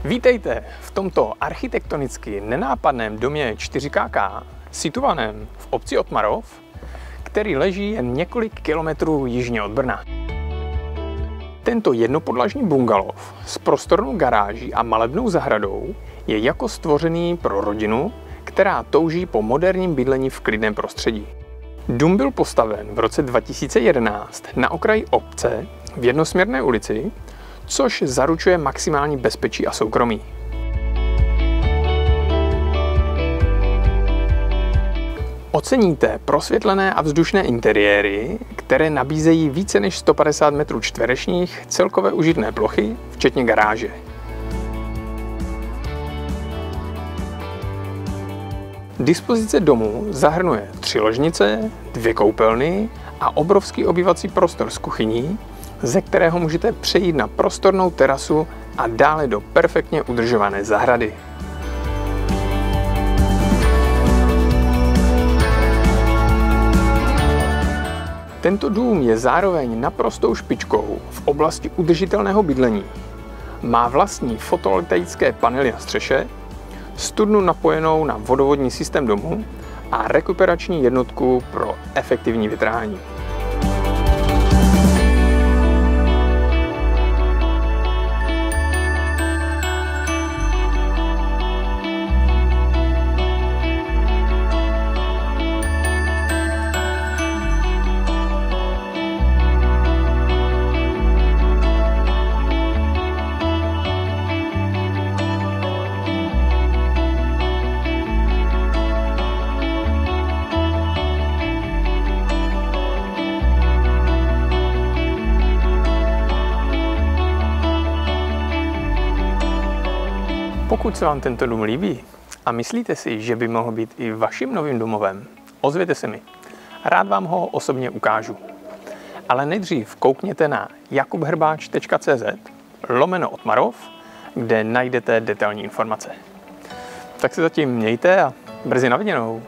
Vítejte v tomto architektonicky nenápadném domě 4KK, situovaném v obci Otmarov, který leží jen několik kilometrů jižně od Brna. Tento jednopodlažní bungalov s prostornou garáží a malebnou zahradou je jako stvořený pro rodinu, která touží po moderním bydlení v klidném prostředí. Dům byl postaven v roce 2011 na okraji obce v jednosměrné ulici, což zaručuje maximální bezpečí a soukromí. Oceníte prosvětlené a vzdušné interiéry, které nabízejí více než 150 m2 celkové užitné plochy, včetně garáže. Dispozice domu zahrnuje 3 ložnice, 2 koupelny a obrovský obývací prostor s kuchyní, ze kterého můžete přejít na prostornou terasu a dále do perfektně udržované zahrady. Tento dům je zároveň naprostou špičkou v oblasti udržitelného bydlení. Má vlastní fotovoltaické panely na střeše, studnu napojenou na vodovodní systém domu a rekuperační jednotku pro efektivní větrání. Pokud se vám tento dům líbí a myslíte si, že by mohl být i vaším novým domovem, ozvěte se mi. Rád vám ho osobně ukážu. Ale nejdřív koukněte na jakubhrbáč.cz/Otmarov, kde najdete detailní informace. Tak se zatím mějte a brzy na viděnou.